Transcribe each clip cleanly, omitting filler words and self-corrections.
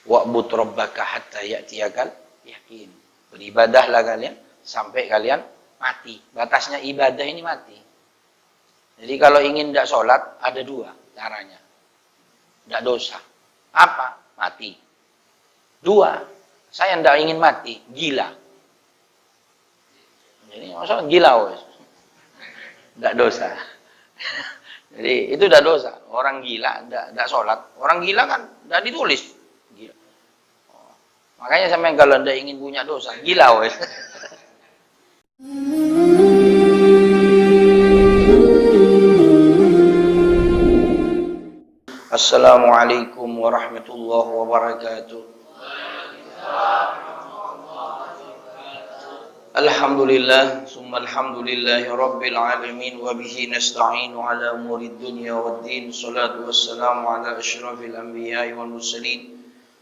Wa'bud rabbaka hatta ya'tiyakal yakin. Beribadahlah kalian sampai kalian mati. Batasnya ibadah ini mati. Jadi kalau ingin tidak sholat, ada dua caranya. Tidak dosa. Apa? Mati. Dua, saya tidak ingin mati, gila. Jadi maksudnya gila, wes. Tidak dosa. Jadi itu tidak dosa. Orang gila tidak sholat. Orang gila kan tidak ditulis. Gila. Oh. Makanya sampai kalau tidak ingin punya dosa, gila, wes. Assalamualaikum warahmatullahi wabarakatuh. Alhamdulillah, summa alhamdulillahi rabbil alamin, wa bihi nasta'inu ala umurid dunya waddin. Salatu wassalamu ala asyrafil anbiya'i wal mursalin,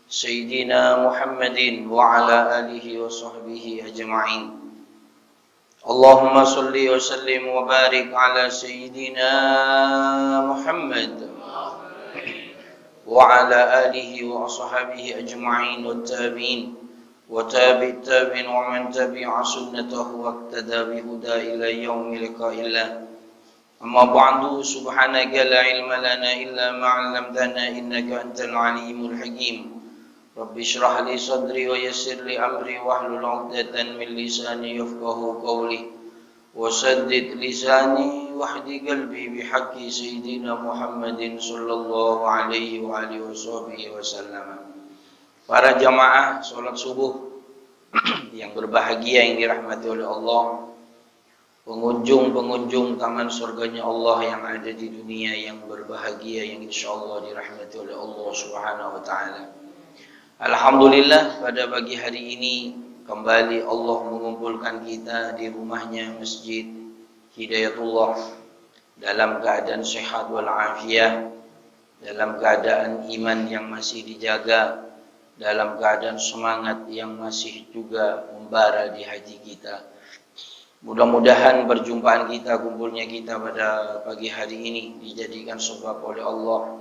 Sayyidina Muhammadin wa ala alihi wa sahbihi ajma'in. Allahumma salli wa sallim wa barik ala Sayyidina Muhammad wa ala alihi wa ashabihi ajma'in wa tabi'in wa tabi' tabi'in wa man tabi'a sunnatahu wa iqtada bihuda ila yaumil liqa'illah. Amma ba'du, subhanaka la ilma lana illa ma 'allamtana innaka antal alimul hakim. Rabbi shrah li sadri wa yassir li amri wahlul 'uqdatan min lisani yafqahu qawli wa saddid lisani wahdi qalbi bihaqqi sayyidina Muhammadin sallallahu alaihi wa alihi wasallam. Para jamaah salat subuh yang berbahagia, yang dirahmati oleh Allah, pengunjung-pengunjung taman surganya Allah yang ada di dunia yang berbahagia, yang insyaallah dirahmati oleh Allah Subhanahu wa taala. Alhamdulillah, pada pagi hari ini kembali Allah mengumpulkan kita di rumahnya Masjid Hidayatullah dalam keadaan sehat walafiat, dalam keadaan iman yang masih dijaga, dalam keadaan semangat yang masih juga membara di hati kita. Mudah-mudahan perjumpaan kita, kumpulnya kita pada pagi hari ini dijadikan sebab oleh Allah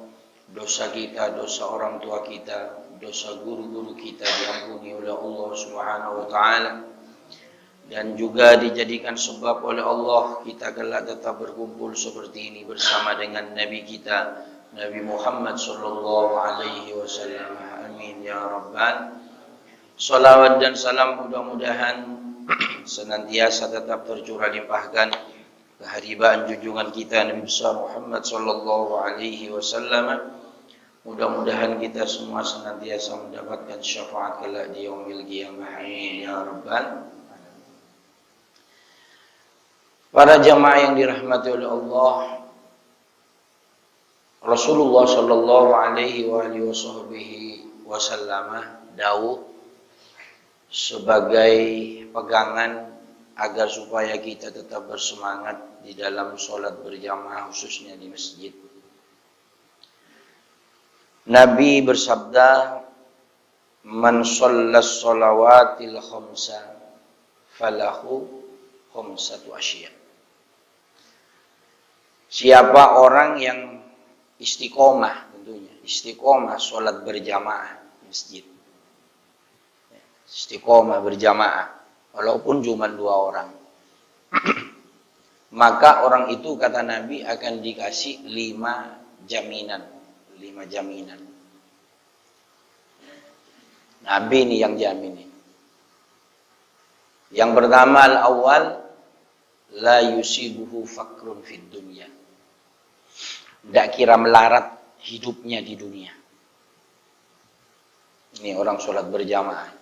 dosa kita, dosa orang tua kita, dosa guru-guru kita diampuni oleh Allah Subhanahu wa taala, dan juga dijadikan sebab oleh Allah kita kelak tetap berkumpul seperti ini bersama dengan Nabi kita Nabi Muhammad sallallahu alaihi wasallam. Amin ya rabbal. Salawat dan salam mudah-mudahan senantiasa tetap tercurah limpahkan keharibaan junjungan kita Nabi besar Muhammad sallallahu alaihi wasallam. Mudah-mudahan kita semua senantiasa mendapatkan syafaat kelak di yaumil qiyamah. Amin ya rabbal. Para jamaah yang dirahmati oleh Allah, Rasulullah sallallahu alaihi wa alihi wasallam dawuh sebagai pegangan agar supaya kita tetap bersemangat di dalam sholat berjamaah khususnya di masjid. Nabi bersabda, "Man shallas shalawatil khamsa falahu khamsatu asya." Siapa orang yang istiqomah, tentunya istiqomah sholat berjamaah di masjid, istiqomah berjamaah walaupun cuma 2 orang, maka orang itu kata Nabi akan dikasih 5 jaminan. 5 jaminan. Nabi ini yang jamin ini. Yang pertama, al-awwal la yusibuhu fakrun fid dunya. Tidak kira melarat hidupnya di dunia. Ini orang sholat berjamaah.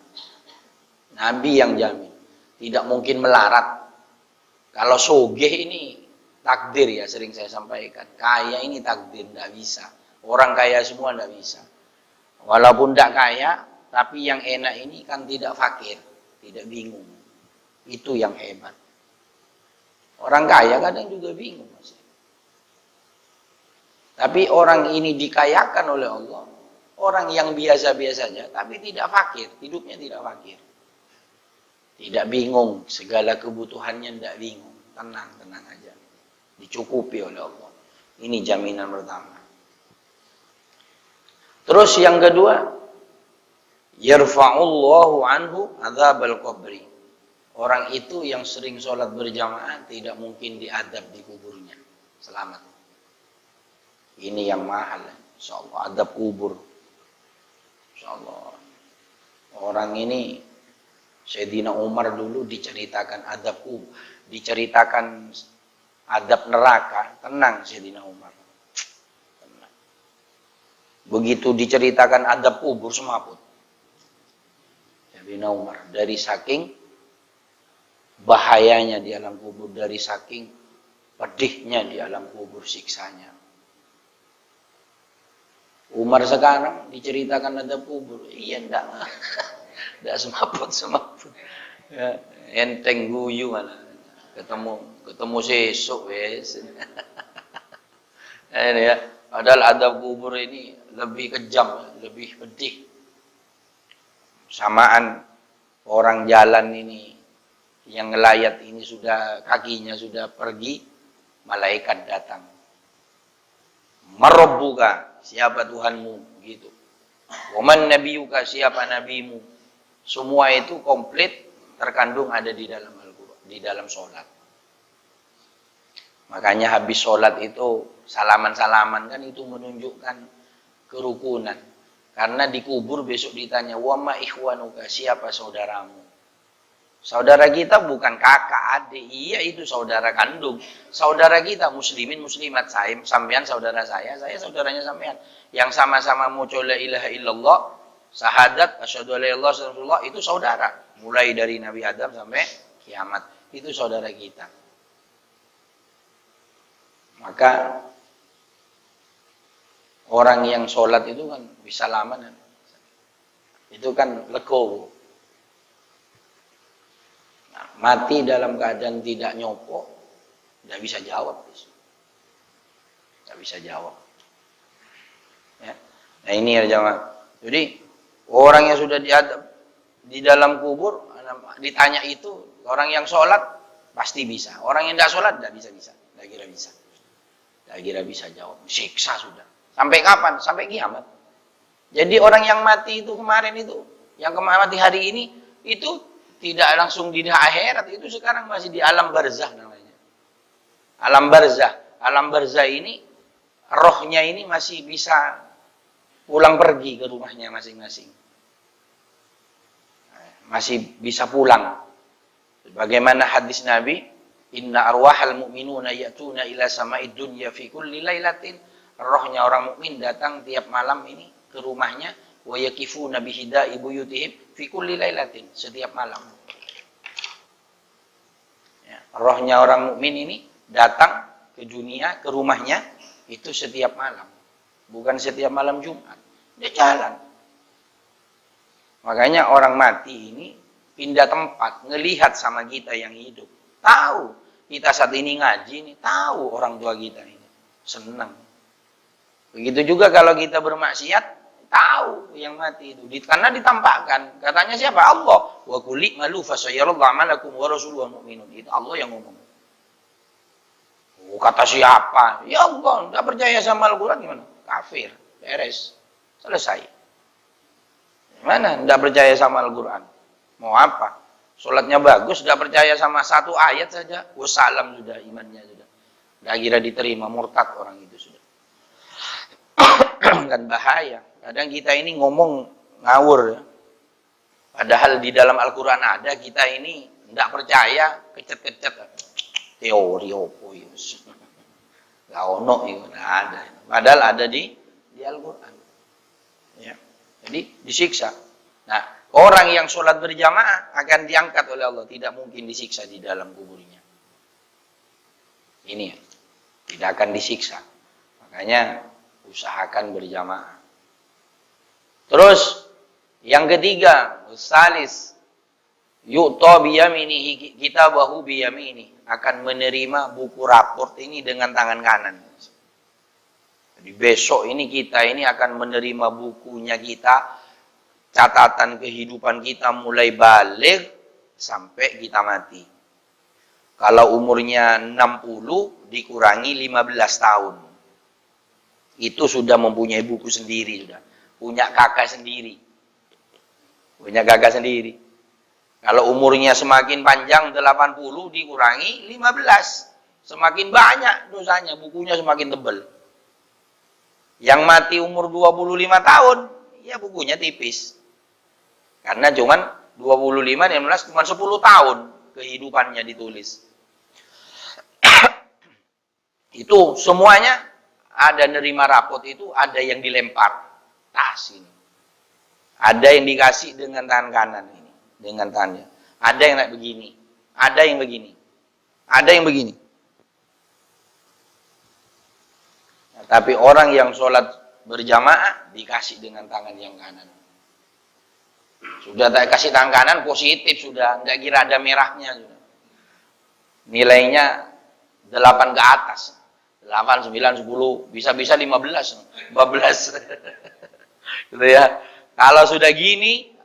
Nabi yang jamin. Tidak mungkin melarat. Kalau sogeh ini takdir, ya sering saya sampaikan. Kaya ini takdir, tidak bisa. Orang kaya semua tidak bisa. Walaupun tidak kaya, tapi yang enak ini kan tidak fakir, tidak bingung. Itu yang hebat. Orang kaya kadang juga bingung. Tapi orang ini dikayakan oleh Allah. Orang yang biasa-biasa saja, tapi tidak fakir, hidupnya tidak fakir. Tidak bingung, segala kebutuhannya tidak bingung. Tenang aja. Dicukupi oleh Allah. Ini jaminan pertama. Terus yang kedua, Yarfa'ullahu anhu adzabal qabri. Orang itu yang sering sholat berjamaah tidak mungkin diadab di kuburnya. Selamat. Ini yang mahal. Insyaallah adab kubur. Insyaallah. Orang ini Sayyidina Umar dulu diceritakan adab kubur, diceritakan adab neraka, tenang Sayyidina Umar. Tenang. Begitu diceritakan adab kubur semaput. Sayyidina Umar dari saking bahayanya di alam kubur, dari saking pedihnya di alam kubur siksanya. Umar sekarang diceritakan adab kubur, iya enggak semaput. Ya, enteng guyu malah. Ketemu sesuk wes. Ini ya, padahal adab kubur ini lebih kejam, lebih pedih. Samaan orang jalan ini yang ngelayat ini sudah kakinya sudah pergi, malaikat datang. Marabbuka, siapa Tuhanmu gitu. Waman nabiyuka, siapa nabimu. Semua itu komplit terkandung ada di dalam Al-Qur'an, di dalam sholat. Makanya habis sholat itu salaman-salaman kan itu menunjukkan kerukunan. Karena dikubur besok ditanya, wama ikhwanuka, siapa saudaramu. Saudara kita bukan kakak, adik, iya itu saudara kandung. Saudara kita muslimin, muslimat, saya, sampean saudara saya saudaranya sampean. Yang sama-sama mengucap la ilaha illallah, syahadat, asyhadu alla ilaha illallah, itu saudara. Mulai dari Nabi Adam sampai kiamat, itu saudara kita. Maka orang yang sholat itu kan bisa lama, itu kan legowo. Nah, mati dalam keadaan tidak nyopo, tidak bisa jawab. Tidak bisa jawab. Ya. Nah ini ya jamaah. Jadi orang yang sudah diadab di dalam kubur, ditanya itu, orang yang sholat pasti bisa. Orang yang tidak sholat tidak bisa. Tidak kira bisa. Tidak kira bisa jawab. Siksa sudah. Sampai kapan? Sampai kiamat. Jadi orang yang mati itu kemarin itu, yang mati hari ini, itu tidak langsung di akhirat, itu sekarang masih di alam barzah namanya. Alam barzah. Alam barzah ini, rohnya ini masih bisa pulang pergi ke rumahnya masing-masing. Masih bisa pulang. Bagaimana hadis Nabi, inna arwahal mu'minuna ya'tuna ila sama'id dunya fi kulli lailatin. Rohnya orang mukmin datang tiap malam ini ke rumahnya, wa yakifuna bihida'i buyutihim fi kulli lailatin, setiap malam. Ya, rohnya orang mukmin ini datang ke dunia, ke rumahnya itu setiap malam. Bukan setiap malam Jumat. Dia jalan. Makanya orang mati ini pindah tempat, ngelihat sama kita yang hidup. Tahu kita saat ini ngaji ini, tahu orang tua kita ini. Senang. Begitu juga kalau kita bermaksiat, tahu yang mati itu. Karena ditampakkan. Katanya siapa? Allah. Wa kulli malu fasayarallahu amalakum wa rasuluhu mu'minun. Itu Allah yang ngomong. Oh, kata siapa? Ya Allah, enggak percaya sama Al-Qur'an gimana? Kafir. Beres. Selesai. Mana enggak percaya sama Al-Qur'an? Mau apa? Salatnya bagus, enggak percaya sama satu ayat saja, wassalam sudah imannya sudah. Enggak kira diterima, murtad orang itu sudah. Kan bahaya. Kadang kita ini ngomong ngawur ya. Padahal di dalam Al-Qur'an ada, kita ini enggak percaya, kecet-kecet. Teori opo itu. Enggak ono itu, enggak ada. Padahal ada di Al-Qur'an. Ya. Jadi disiksa. Nah, orang yang sholat berjamaah akan diangkat oleh Allah, tidak mungkin disiksa di dalam kuburnya. Ini ya. Tidak akan disiksa. Makanya usahakan berjamaah. Terus yang ketiga, salis yu'ta biyaminihi kitabahu biyamini, akan menerima buku raport ini dengan tangan kanan. Jadi besok ini kita ini akan menerima bukunya kita, catatan kehidupan kita mulai balik sampai kita mati. Kalau umurnya 60 dikurangi 15 tahun. Itu sudah mempunyai buku sendiri, sudah punya kakak sendiri. Punya gagah sendiri. Kalau umurnya semakin panjang 80 dikurangi 15. Semakin banyak dosanya, bukunya semakin tebal. Yang mati umur 25 tahun, ya bukunya tipis. Karena cuman 25, 16, cuman 10 tahun kehidupannya ditulis. Itu semuanya ada nerima rapot itu, ada yang dilempar. Tas ini. Ada yang dikasih dengan tangan kanan ini, dengan tangannya. Ada yang kayak begini, ada yang begini, ada yang begini. Nah, tapi orang yang sholat berjamaah dikasih dengan tangan yang kanan. Sudah tak kasih tangan kanan positif sudah, nggak kira ada merahnya sudah. Nilainya 8 ke atas. 8, 9, 10, bisa-bisa 15, 14. Gitu ya. Kalau sudah gini,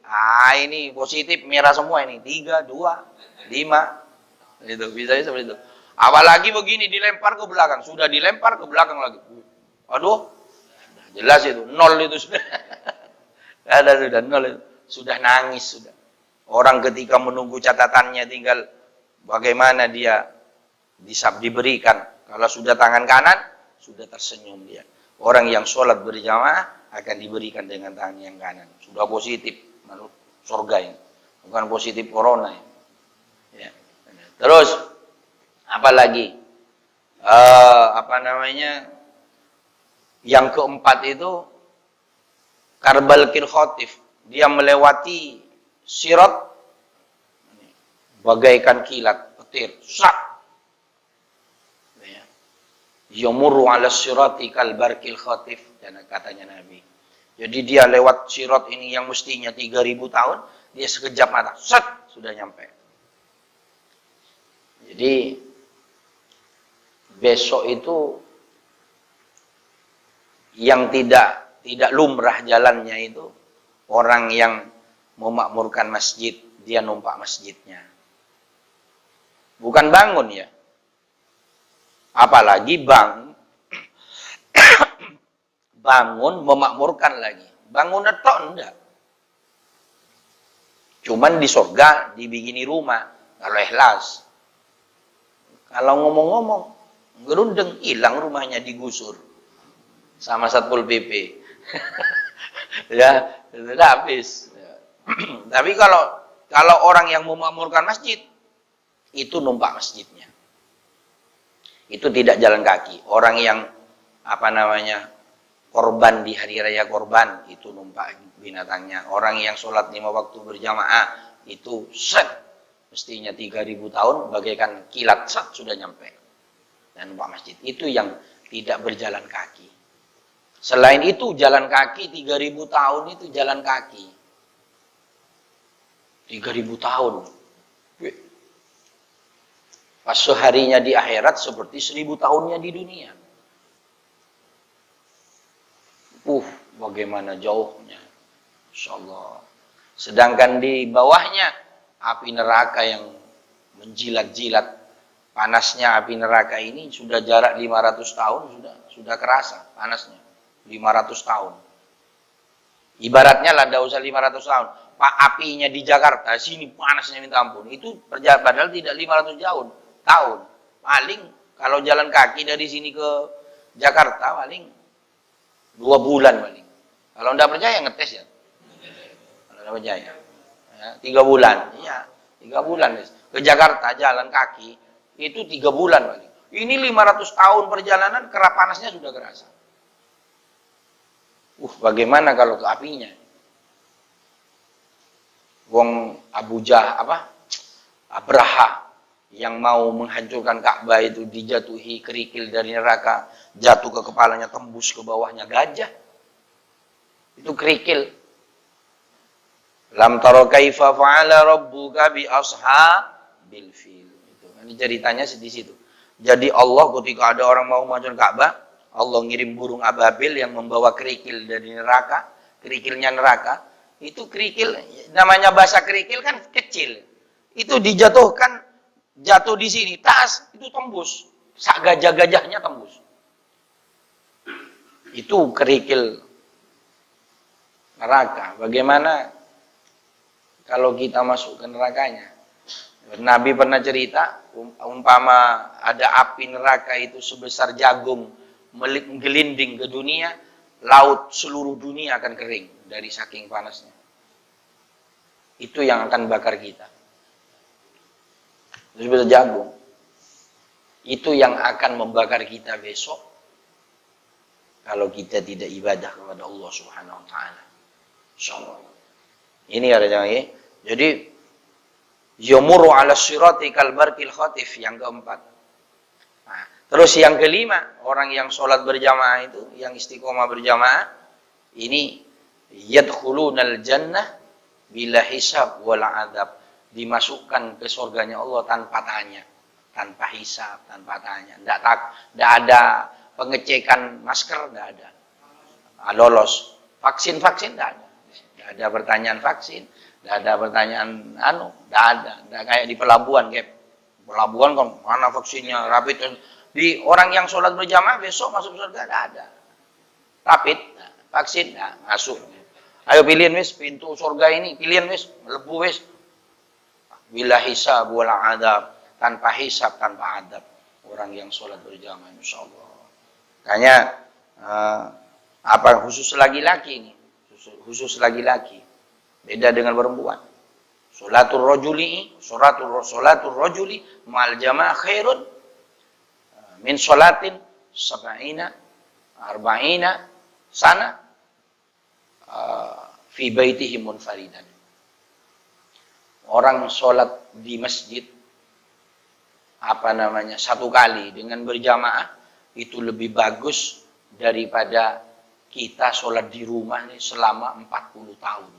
ini positif merah semua ini. 3, 2, 5. Itu bisa seperti itu. Apalagi begini dilempar ke belakang, sudah dilempar ke belakang lagi. Aduh, jelas itu, 0 itu sudah. Ada sudah 0 itu. Sudah nangis sudah. Orang ketika menunggu catatannya tinggal bagaimana dia diberikan. Kalau sudah tangan kanan, sudah tersenyum dia. Orang yang sholat berjamaah akan diberikan dengan tangan yang kanan. Sudah positif, surga ini. Bukan positif corona ini. Ya. Terus, apa lagi? Yang keempat itu, karbal kirkhotif. Dia melewati sirat bagaikan kilat, petir. Sak. Yamurru ala sirati kal barqil khatif, dan katanya Nabi. Jadi dia lewat sirat ini yang mestinya 3000 tahun, dia sekejap mata, set, sudah nyampe. Jadi besok itu yang tidak lumrah jalannya itu orang yang memakmurkan masjid, dia numpak masjidnya. Bukan bangun ya. Apalagi bangun memakmurkan lagi. Bangun tok enggak. Cuman di surga dibikini rumah kalau ikhlas. Kalau ngomong-ngomong gerundeng, hilang rumahnya, digusur sama Satpol PP. Ya, sudah habis. Tapi kalau orang yang memakmurkan masjid itu numpak masjidnya. Itu tidak jalan kaki. Orang yang korban di hari raya korban itu numpak binatangnya. Orang yang sholat 5 waktu berjamaah itu set, mestinya 3000 tahun bagaikan kilat set sudah nyampe dan numpak masjid. Itu yang tidak berjalan kaki. Selain itu jalan kaki 3000 tahun itu jalan kaki. 3000 tahun. Pas seharinya di akhirat seperti 1000 tahunnya di dunia. Bagaimana jauhnya. Insyaallah. Sedangkan di bawahnya api neraka yang menjilat-jilat. Panasnya api neraka ini sudah jarak 500 tahun sudah kerasa panasnya. 500 tahun. Ibaratnya lah enggak usah 500 tahun. Pak, apinya di Jakarta sini panasnya minta ampun. Itu padahal tidak 500 tahun. Paling kalau jalan kaki dari sini ke Jakarta paling 2 bulan paling. Kalau enggak percaya ngetes ya. Kalau enggak percaya. Ya, 3 bulan. Iya, 3 bulan. Ke Jakarta jalan kaki itu 3 bulan paling. Ini 500 tahun perjalanan panasnya sudah kerasa. Bagaimana kalau ke apinya? Wong Abraha yang mau menghancurkan Ka'bah itu dijatuhi kerikil dari neraka, jatuh ke kepalanya, tembus ke bawahnya gajah. Itu kerikil. Lam tara kaifa fa'ala rabbuka bi ashabil fil. Itu kan ceritanya di situ. Jadi Allah ketika ada orang mau menghancurkan Ka'bah, Allah ngirim burung ababil yang membawa kerikil dari neraka, kerikilnya neraka. Itu kerikil, namanya bahasa kerikil kan kecil. Itu dijatuhkan, jatuh di sini, tas, itu tembus. Sak gajah-gajahnya tembus. Itu kerikil neraka. Bagaimana kalau kita masuk ke nerakanya. Nabi pernah cerita, umpama ada api neraka itu sebesar jagung menggelinding ke dunia, laut seluruh dunia akan kering dari saking panasnya. Itu yang akan bakar kita. Itu sebesar jagung. Itu yang akan membakar kita besok kalau kita tidak ibadah kepada Allah Subhanahu wa taala. Insyaallah. Ini ada jangan. Jadi yamuru 'ala sirati kal barqil khatif yang keempat. Nah, terus yang kelima, orang yang sholat berjamaah itu, yang istiqomah berjamaah, ini yadkhulunal jannah bila hisab wal adab, dimasukkan ke surganya Allah tanpa tanya, tanpa hisab, tanpa tanya. Tidak ada pengecekan masker, tidak ada. Lolos. Vaksin tidak ada. Tidak ada pertanyaan vaksin, tidak ada pertanyaan tidak ada. Tidak kayak di pelabuhan, kayak pelabuhan kan mana vaksinnya, rapid. Di orang yang sholat berjamaah besok masuk surga tidak ada. Rapid, vaksin, masuk. Ayo pilihin wis pintu surga ini, pilihin wis, melebu wis. Bila hisab wal adab, tanpa hisab, tanpa adab. Orang yang sholat berjamaah insyaallah. Makanya apa khusus laki-laki ini? Khusus laki-laki. Beda dengan perempuan. Sholatul rajuli ma'al jamaah khairun min sholatin sab'ina arba'ina sana fi baitihi munfaridan. Orang sholat di masjid satu kali dengan berjamaah itu lebih bagus daripada kita sholat di rumah ini selama 40 tahun.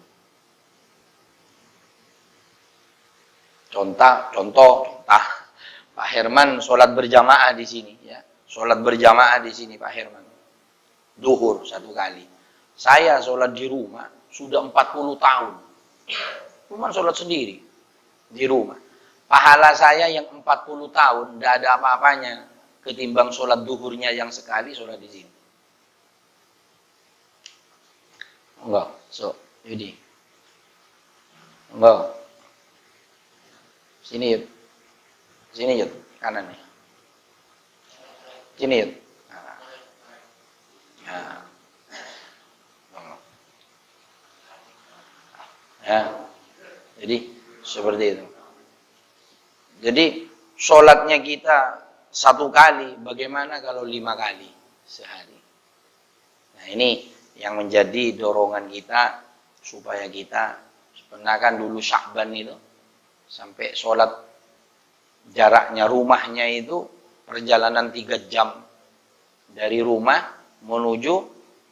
Contoh, Pak Herman sholat berjamaah di sini, ya. Sholat berjamaah di sini Pak Herman. Duhur satu kali. Saya sholat di rumah sudah 40 tahun. Cuma sholat sendiri di rumah. Pahala saya yang 40 tahun tidak ada apa-apanya ketimbang sholat duhurnya yang sekali sholat di sini. Enggak, Yudi. Enggak. Sini Yud. Sini Yud, kanan nih. Sini Yud. Ya. Jadi seperti itu. Jadi sholatnya kita satu kali, bagaimana kalau 5 kali sehari? Nah ini yang menjadi dorongan kita supaya kita sebenarnya dulu Sya'ban itu sampai sholat jaraknya rumahnya itu perjalanan 3 jam dari rumah menuju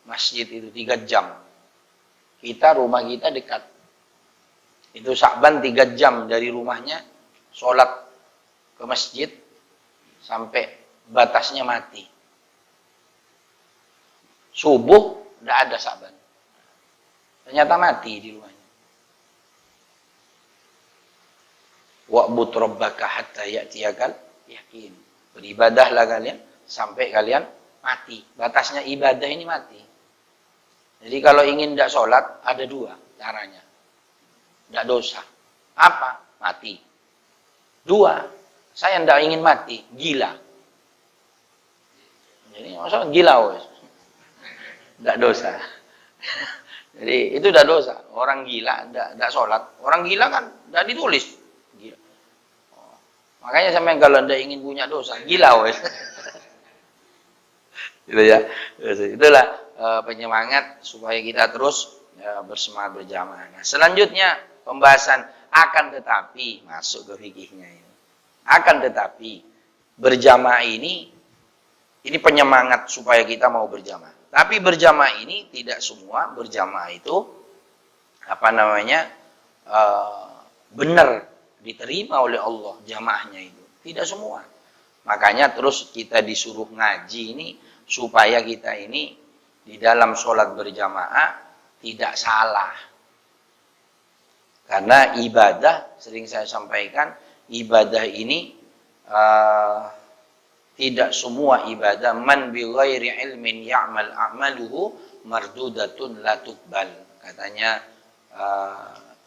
masjid itu 3 jam. Rumah kita dekat. Itu Sya'ban 3 jam dari rumahnya sholat ke masjid sampai batasnya mati. Subuh tidak ada Sya'ban. Ternyata mati di rumahnya. Wa'bud rabbaka hatta ya'tiyakal yakin. Beribadahlah kalian sampai kalian mati. Batasnya ibadah ini mati. Jadi kalau ingin tidak sholat ada 2 caranya. Tidak dosa. Apa? Mati. 2, saya tidak ingin mati, gila. Jadi masalah gila wes. Tidak dosa. Jadi itu tidak dosa. Orang gila tidak sholat. Orang gila kan tidak ditulis. Gila. Makanya sampai kalau tidak ingin punya dosa, gila wes. Gitu ya. Itulah penyemangat supaya kita terus bersemangat berjamaah. Nah, selanjutnya pembahasan akan tetapi masuk ke fikihnya ini. Akan tetapi berjamaah ini penyemangat supaya kita mau berjamaah. Tapi berjamaah ini tidak semua berjamaah itu benar diterima oleh Allah jamaahnya itu. Tidak semua. Makanya terus kita disuruh ngaji ini supaya kita ini di dalam sholat berjamaah tidak salah. Karena ibadah, sering saya sampaikan, ibadah ini tidak semua ibadah man bi ghairi ilmin ya'mal a'maluhu mardudatun la tuqbal. Katanya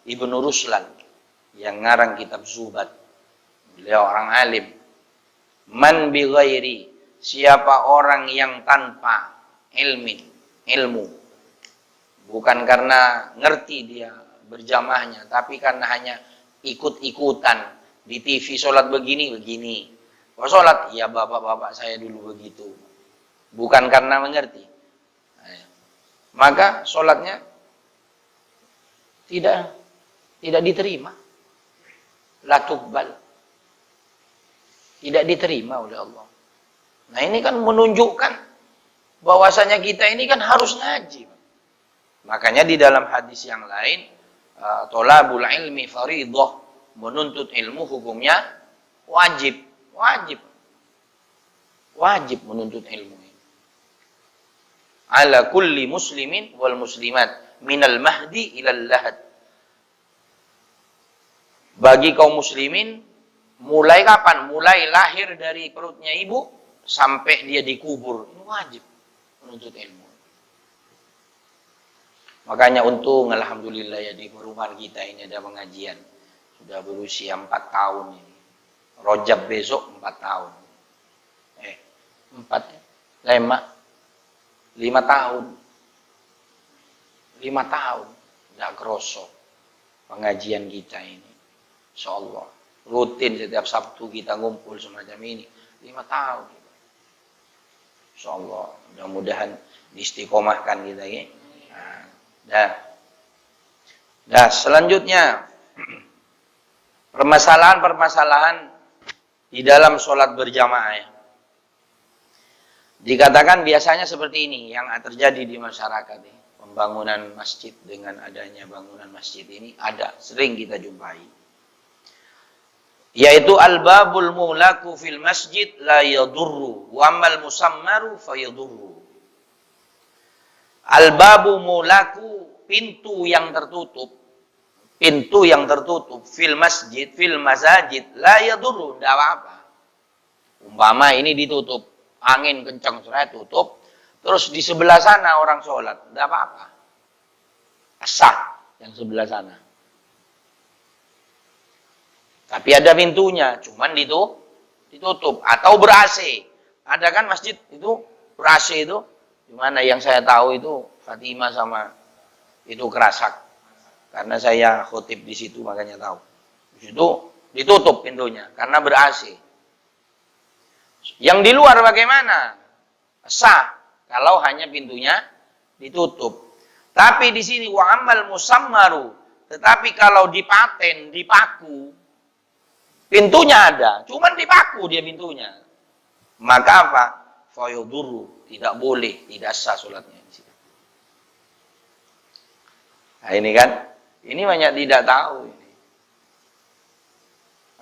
Ibnu Ruslan yang ngarang kitab Zuhad. Beliau orang alim. Man bi ghairi, siapa orang yang tanpa ilmu, bukan karena ngerti dia berjamaahnya, tapi karena hanya ikut-ikutan di TV sholat begini. Kalau sholat, ya bapak-bapak saya dulu begitu. Bukan karena mengerti. Maka sholatnya tidak diterima. La tuqbal. Tidak diterima oleh Allah. Nah ini kan menunjukkan bahwasanya kita ini kan harus ngaji. Makanya di dalam hadis yang lain, tolabul ilmi faridah, menuntut ilmu hukumnya wajib menuntut ilmu. Ala kulli muslimin wal muslimat minal mahdi ilal lahad. Bagi kaum muslimin, mulai kapan? Mulai lahir dari perutnya ibu sampai dia dikubur. Ini wajib menuntut ilmu. Makanya untung alhamdulillah ya di perumahan kita ini ada pengajian. Sudah berusia 4 tahun ini. Rojab besok 4 tahun. 5 tahun. 5 tahun. Tidak kerosok pengajian kita ini. Insyaallah. Rutin setiap Sabtu kita ngumpul semacam ini. 5 tahun. Insyaallah. Mudah-mudahan diistiqomahkan kita ya. Nah, selanjutnya permasalahan di dalam sholat berjamaah ya. Dikatakan biasanya seperti ini yang terjadi di masyarakat ya. Pembangunan masjid, dengan adanya bangunan masjid ini sering kita jumpai. Yaitu al-babul mulaku fil masjid la yadurru wa amal musammaru fayadurru. Al-babu mulaku, pintu yang tertutup fil masajid la yadurru, tidak apa-apa. Umpama ini ditutup, angin kencang saya tutup, terus di sebelah sana orang sholat, tidak apa-apa. Sah yang sebelah sana. Tapi ada pintunya, cuman ditutup atau ber-AC. Ada kan masjid itu ber-AC itu, di mana yang saya tahu itu Fatimah sama itu Kerasak. Karena saya khotib di situ makanya tahu. Di situ ditutup pintunya karena ber-AC. Yang di luar bagaimana? Sah kalau hanya pintunya ditutup. Tapi di sini wa amal musammaru, tetapi kalau dipaten, dipaku, pintunya ada, cuman dipaku dia pintunya. Maka apa? Fayuduru, tidak boleh, tidak sah sholatnya di situ. Nah ini kan, ini banyak tidak tahu ini.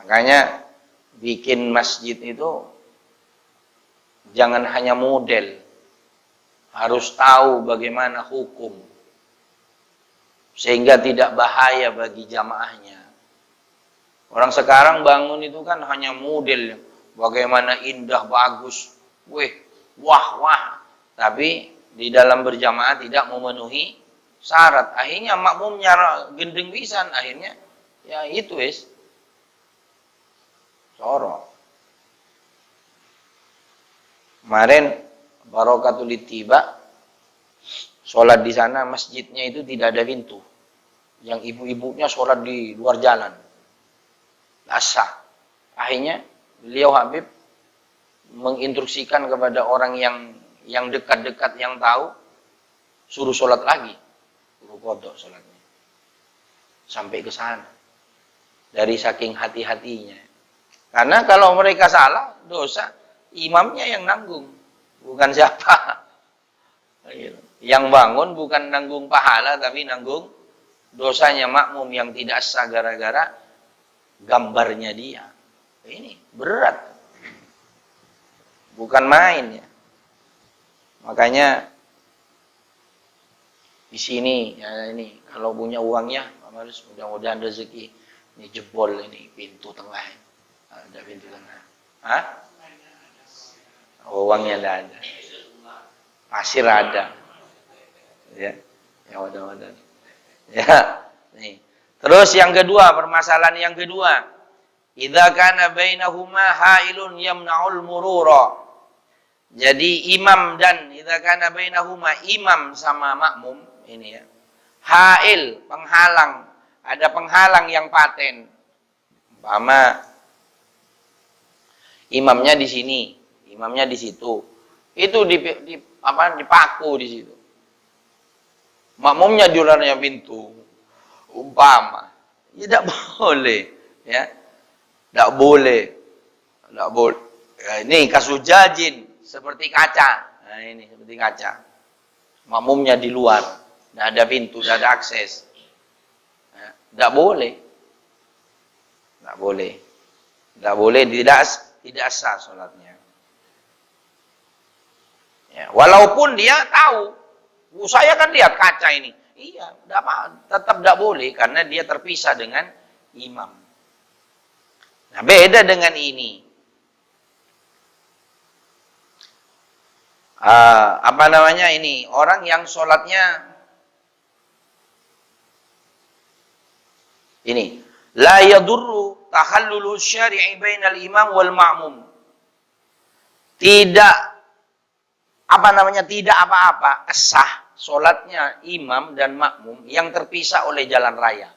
Makanya bikin masjid itu jangan hanya model, harus tahu bagaimana hukum sehingga tidak bahaya bagi jamaahnya. Orang sekarang bangun itu kan hanya model, bagaimana indah, bagus, wah, tapi di dalam berjamaah tidak memenuhi syarat. Akhirnya makmumnya gendeng pisan, akhirnya ya itu sorok. Kemarin Barokatul Ittiba sholat di sana, masjidnya itu tidak ada pintu. Yang ibu-ibunya sholat di luar jalan. Asah. Akhirnya beliau Habib menginstruksikan kepada orang yang dekat-dekat yang tahu, suruh sholat lagi, suruh qadha sholatnya sampai ke sana. Dari saking hati-hatinya. Karena kalau mereka salah, dosa imamnya yang nanggung, bukan siapa. Yang bangun bukan nanggung pahala, tapi nanggung dosanya makmum yang tidak sah gara-gara gambarnya dia. Ini berat, bukan main ya. Makanya di sini ya, ini kalau punya uangnya harus mudah-mudahan rezeki ini jebol ini pintu tengah. Ada pintu tengah. Hah? Oh, uangnya tidak ada. Pasir ada. Ya, ya wadah-wadah. Ya, nih. Terus yang kedua, permasalahan yang kedua, idza kana bainahuma hailun yamna'ul murura. Jadi imam dan idza kana bainahuma, imam sama makmum ini ya. Hail, penghalang, ada penghalang yang paten. Umpama imamnya di sini, imamnya di situ. Itu dipaku di situ. Makmumnya di luarnya pintu. Umpama, tidak boleh, ya. Tidak boleh. Tidak boleh. Ya, ini kasujajin seperti kaca. Nah, ini seperti kaca. Makmumnya di luar, tidak ada pintu, tidak ada akses. Ya, tidak boleh. Tidak boleh. Tidak boleh, tidak sah sholatnya. Ya, walaupun dia tahu, saya kan lihat kaca ini. Iya, tetap tidak boleh karena dia terpisah dengan imam. Nah, beda dengan ini. Apa namanya ini? Orang yang sholatnya ini, la yadurru tahallulu syari'i bainal imam wal ma'mum. Tidak tidak apa-apa, sah sholatnya imam dan makmum yang terpisah oleh jalan raya.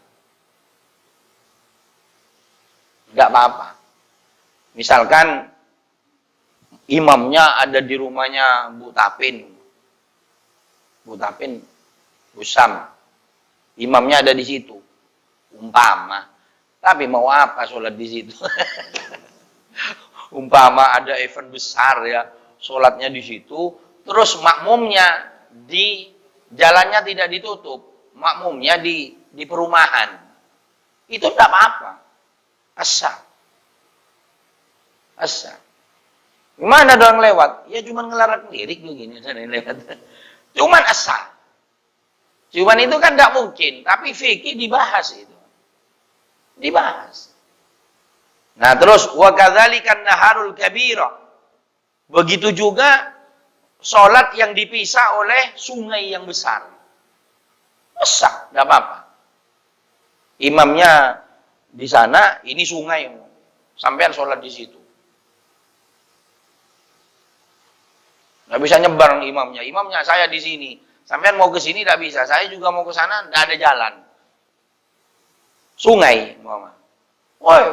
Tidak apa-apa. Misalkan imamnya ada di rumahnya Bu Tapin, Busam. Imamnya ada di situ. Umpama. Tapi mau apa sholat di situ? Umpama ada event besar ya, sholatnya di situ, terus makmumnya di jalannya tidak ditutup, makmumnya di perumahan. Itu tidak apa-apa. Asal. Gimana ada orang lewat? Ya cuma ngelarak lirik begini, lewat. Cuman asal. Cuman itu kan tidak mungkin, tapi fikih dibahas itu. Dibahas. Nah, terus wa kadzalikan naharul kabira. Begitu juga sholat yang dipisah oleh sungai yang besar. Besar, tidak apa-apa. Imamnya di sana, ini sungai. Sampean sholat di situ. Nggak bisa nyebar imamnya. Imamnya saya di sini. Sampean mau ke sini tidak bisa. Saya juga mau ke sana, tidak ada jalan. Sungai, mama. Woi,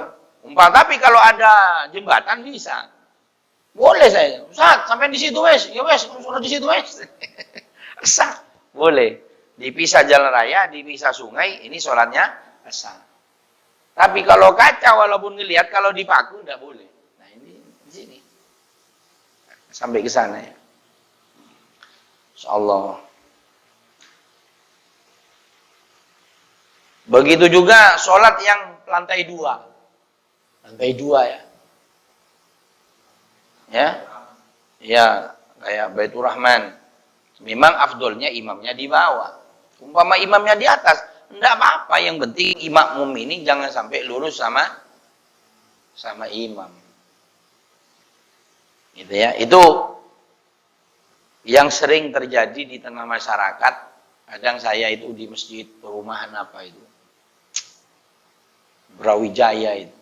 tapi kalau ada jembatan bisa. Boleh saya. Ustaz, sampai di situ wes. Ya wes, sholat di situ wes. Sah. Boleh. Dipisah jalan raya, dipisah sungai, ini sholatnya sah. Tapi kalau kaca walaupun ngelihat, kalau dipaku enggak boleh. Nah, ini di sini. Sampai ke sana ya. Insyaallah. Begitu juga sholat yang lantai 2. Lantai 2 ya. Ya, kayak Baitur Rahman. Memang afdolnya imamnya di bawah. Umpama imamnya di atas, enggak apa-apa. Yang penting makmum ini jangan sampai lurus sama imam. Gitu ya. Itu yang sering terjadi di tengah masyarakat. Kadang saya itu di masjid perumahan apa itu, Brawijaya itu.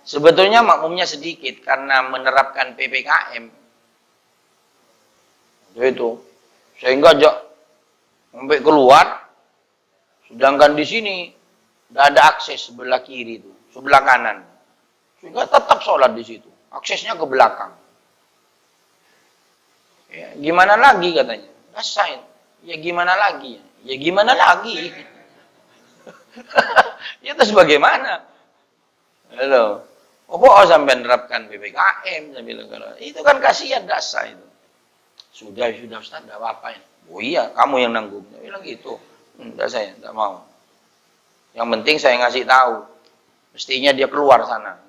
Sebetulnya makmumnya sedikit karena menerapkan PPKM. Itu. Sehingga sampai keluar, sedangkan di sini tidak ada akses sebelah kiri itu, sebelah kanan. Sehingga tetap sholat di situ. Aksesnya ke belakang. Ya, gimana lagi katanya? Rasain. Ya gimana lagi? Ya gimana lagi? Ya terus bagaimana? Halo. Apa sampai menerapkan PPKM? Saya bilang, itu kan kasihan, dasar itu. Sudah Ustaz, tidak apa-apa. Oh iya, kamu yang nanggung. Saya bilang gitu. Enggak, saya tidak mau. Yang penting saya ngasih tahu. Mestinya dia keluar sana.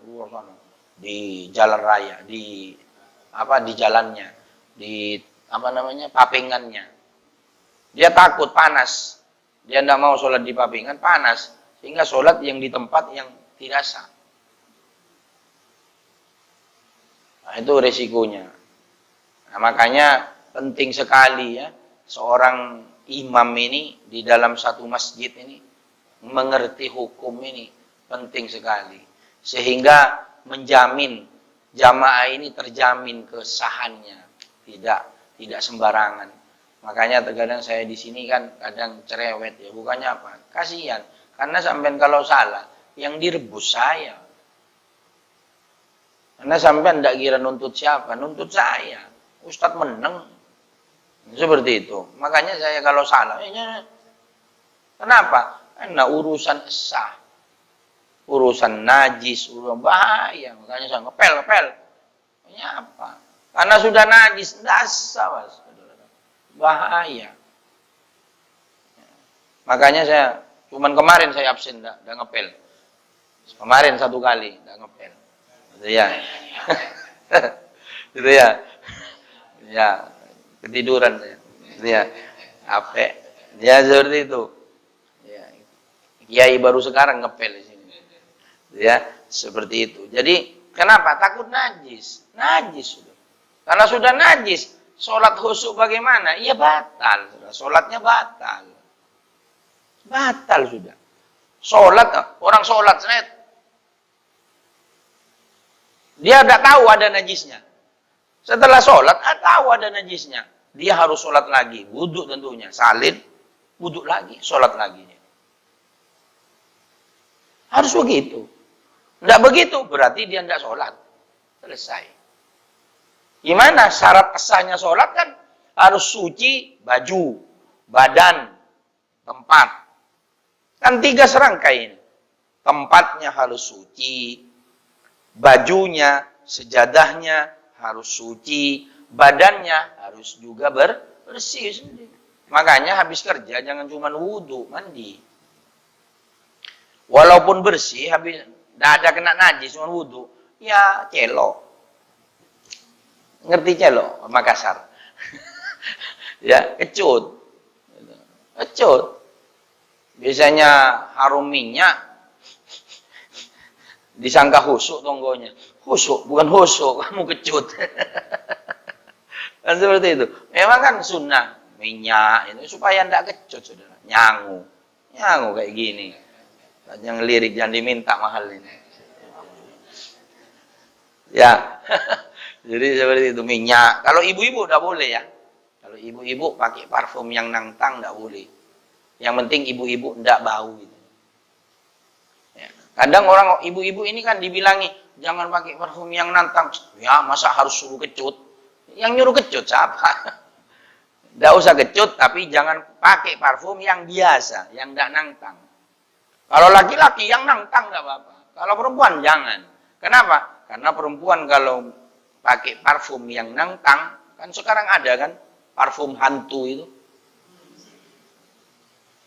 Di jalan raya, di jalannya, di papingannya. Dia takut panas. Dia tidak mau sholat di papingan, panas. Sehingga sholat yang di tempat yang tidak sah. Nah, itu resikonya. Nah, makanya penting sekali ya seorang imam ini di dalam satu masjid ini mengerti hukum ini penting sekali, sehingga menjamin jamaah ini terjamin kesahannya, tidak sembarangan. Makanya terkadang saya di sini kan kadang cerewet ya, bukannya apa, kasihan, karena sampean kalau salah yang direbus saya. Karena sampean tidak kira nuntut siapa, nuntut saya. Ustadz menang. Seperti itu. Makanya saya kalau salah, kenapa? Karena urusan sah, urusan najis, urusan bahaya. Makanya saya ngepel. Ini apa? Karena sudah najis, tidak sah, bahaya. Makanya saya, cuman kemarin saya absen, tidak ngepel. Kemarin satu kali, tidak ngepel. Gitu ya. Gitu ya. Ya, ketiduran saya. Gitu ya. Apa? Ya seperti itu. Ya. Kiai baru sekarang ngepel di sini. Gitu ya, seperti itu. Jadi, kenapa? Takut najis. Najis sudah. Karena sudah najis, sholat khusyuk bagaimana? Iya batal. Sholatnya batal. Batal sudah. Sholat, orang sholat, dia tidak tahu ada najisnya. Setelah sholat, tahu ada najisnya. Dia harus sholat lagi. Wudhu tentunya. Salin, wudhu lagi, sholat lagi. Harus begitu. Tidak begitu, berarti dia tidak sholat. Selesai. Gimana? Syarat sahnya sholat kan harus suci baju, badan, tempat. Kan 3 serangkai ini. Tempatnya harus suci, bajunya, sejadahnya harus suci, badannya harus juga bersih. Makanya habis kerja jangan cuma wudhu, mandi. Walaupun bersih, habis tidak ada kena najis, cuma wudhu, ya celok. Ngerti celok? Makassar. Ya, kecut. Kecut. Biasanya harum minyak, disangka husuk tonggonya. Husuk, bukan husuk, kamu kecut. Kan seperti itu. Memang kan sunnah minyak itu supaya tidak kecut, saudara. Nyangu kayak gini. Yang lirik jangan diminta mahal ini. Ya, jadi seperti itu minyak. Kalau ibu-ibu tidak boleh ya. Kalau ibu-ibu pakai parfum yang nangtang tidak boleh. Yang penting ibu-ibu tidak bau gitu. Ya. Kadang orang ibu-ibu ini kan dibilangi jangan pakai parfum yang nantang. Ya masa harus suruh kecut? Yang nyuruh kecut siapa? Tidak usah kecut, tapi jangan pakai parfum yang biasa, yang tidak nantang. Kalau laki-laki yang nantang tidak apa-apa. Kalau perempuan jangan. Kenapa? Karena perempuan kalau pakai parfum yang nantang, kan sekarang ada kan parfum hantu itu.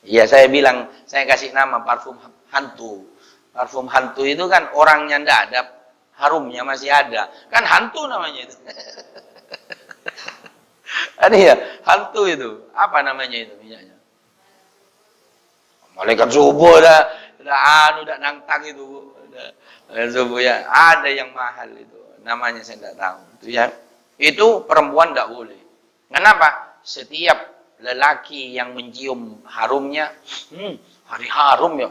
Iya saya bilang, saya kasih nama parfum hantu. Parfum hantu itu kan orangnya tidak ada, harumnya masih ada. Kan hantu namanya itu. Ada ya, hantu itu. Apa namanya itu minyaknya? Malaikat subuh udah nangtang itu. Subuh ya, ada yang mahal itu. Namanya saya tidak tahu. Itu ya. Itu perempuan tidak boleh. Kenapa? Setiap lelaki yang mencium harumnya, hari harum ya.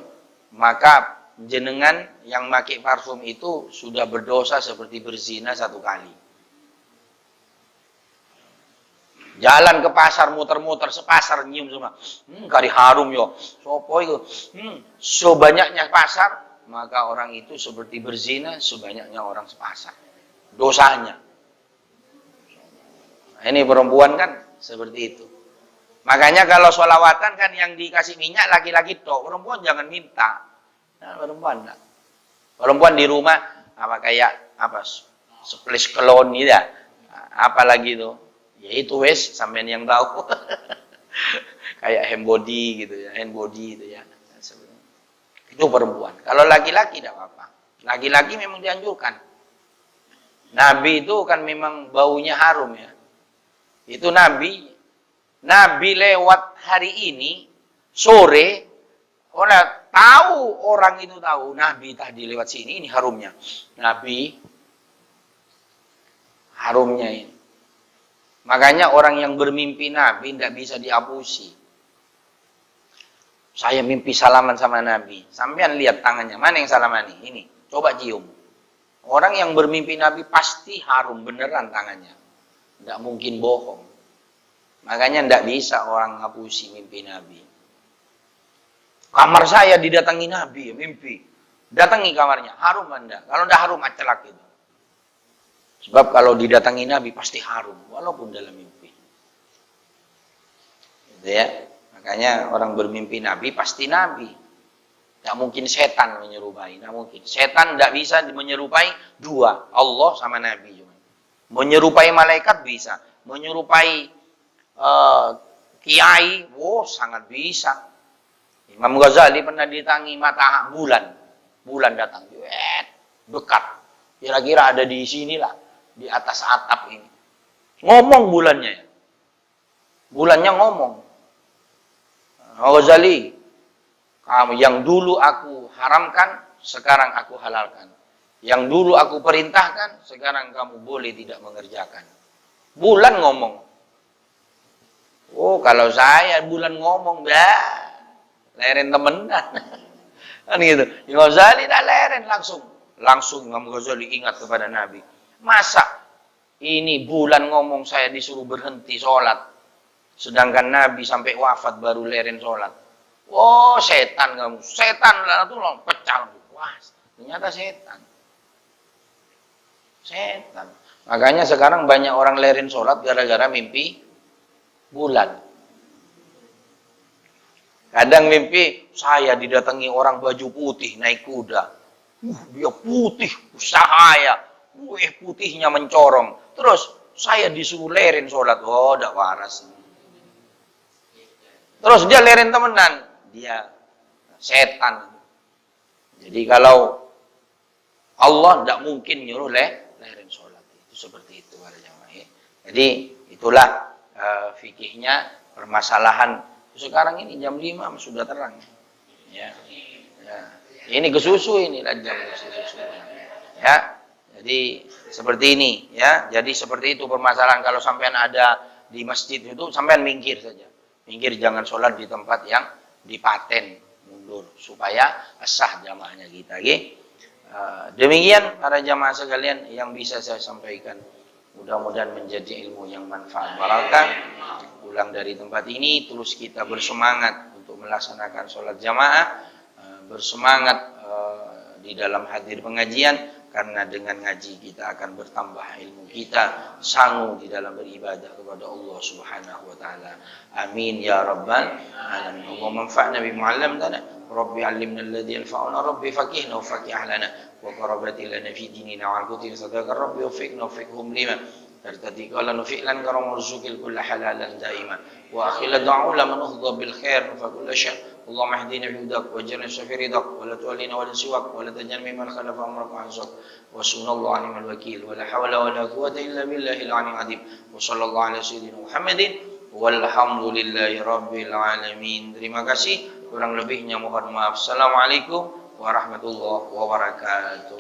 Maka jenengan yang pakai parfum itu sudah berdosa seperti berzina 1 kali. Jalan ke pasar muter-muter sepasar nyium semua. Kari harum yo. Sopo itu? Sebanyaknya pasar, maka orang itu seperti berzina sebanyaknya orang sepasar. Dosanya. Nah, ini perempuan kan seperti itu. Makanya kalau sholawatan kan yang dikasih minyak laki-laki tok, perempuan jangan minta. Nah, perempuan enggak. Perempuan di rumah apa kayak apa? Splash cologne gitu ya. Apalagi itu? Ya itu wes sampean yang tahu. Kayak hand body gitu ya, hand body gitu ya. Itu perempuan. Kalau laki-laki tidak apa-apa. Laki-laki memang dianjurkan. Nabi itu kan memang baunya harum ya. Itu Nabi lewat hari ini sore orang itu tahu Nabi tadi lewat sini ini harumnya. Nabi harumnya ini. Makanya orang yang bermimpi Nabi tidak bisa dihapusi. Saya mimpi salaman sama Nabi. Sampean lihat tangannya, mana yang salamani? Ini, coba cium. Orang yang bermimpi Nabi pasti harum beneran tangannya. Tidak mungkin bohong. Makanya tidak bisa orang ngapusi mimpi Nabi. Kamar saya didatangi Nabi, mimpi. Datangi kamarnya, harum Anda. Kalau tidak harum, acelak itu. Sebab kalau didatangi Nabi pasti harum, walaupun dalam mimpi. Gitu ya. Makanya orang bermimpi Nabi pasti Nabi. Tidak mungkin setan menyerupai, tidak mungkin. Setan tidak bisa menyerupai dua, Allah sama Nabi. Menyerupai malaikat bisa, menyerupai kiai, sangat bisa. Imam Ghazali pernah ditangi mata bulan, bulan datang, dekat, kira-kira ada di sinilah, di atas atap ini. Ngomong bulannya, bulannya ngomong. Ghazali, kamu yang dulu aku haramkan, sekarang aku halalkan. Yang dulu aku perintahkan, sekarang kamu boleh tidak mengerjakan. Bulan ngomong. Oh, kalau saya bulan ngomong, leren temenan. Kan gitu. Imam Ghazali dah leren langsung. Langsung Imam Ghazali ingat kepada Nabi. Masa ini bulan ngomong saya disuruh berhenti sholat. Sedangkan Nabi sampai wafat baru leren sholat. Oh, setan kamu. Setan lah tuh pecah. Wah, ternyata setan. Setan. Makanya sekarang banyak orang leren sholat gara-gara mimpi bulan. Kadang mimpi saya didatangi orang baju putih naik kuda. Dia putih, cahaya. Putihnya mencorong. Terus saya disuruh leren sholat. Oh, tidak waras. Terus dia leren temenan. Dia setan. Jadi kalau Allah tidak mungkin nyuruh leren sholat. Itu seperti itu para jamaah. Jadi itulah fikihnya permasalahan. Sekarang ini jam 5 sudah terang. Ya. Ini kesusu ini jam kesusu. Ya. Jadi seperti ini ya. Jadi seperti itu permasalahan. Kalau sampean ada di masjid itu sampean minggir saja. Minggir, jangan sholat di tempat yang dipaten, mundur supaya sah jamaahnya kita. Demikian para jamaah sekalian yang bisa saya sampaikan. Mudah-mudahan menjadi ilmu yang manfaat barakah. Pulang dari tempat ini terus kita bersemangat untuk melaksanakan sholat jamaah, bersemangat di dalam hadir pengajian. Karena dengan ngaji kita akan bertambah ilmu kita, sanggup di dalam beribadah kepada Allah Subhanahu wa taala. Amin ya rabbal alamin. Allahumma anfa'na bima 'allamtana, rabbi 'allimna alladhi yanfa'una, rabbi faqihna wa faqih lana wa qarabati lana fi dinina wa 'al-qutil sadaqar rabbi wafiqna wafiqhum lima tertadi qala nufi'lan karam rizqil kull halalan daima wa akhil da'u laman uhdha bil khair fa kull syai. اللهم اهدنا بهداك واجعلنا في رضاك ولا تولنا ولا سواك ولا تجعلنا ممن خلف امرك وعصاك وحسبنا الله ونعم الوكيل ولا حول ولا قوه الا بالله العلي العظيم وصلى الله على سيدنا محمد walhamdulillahi rabbil alamin. Terima kasih, kurang lebihnya mohon maaf. Assalamualaikum warahmatullahi wabarakatuh.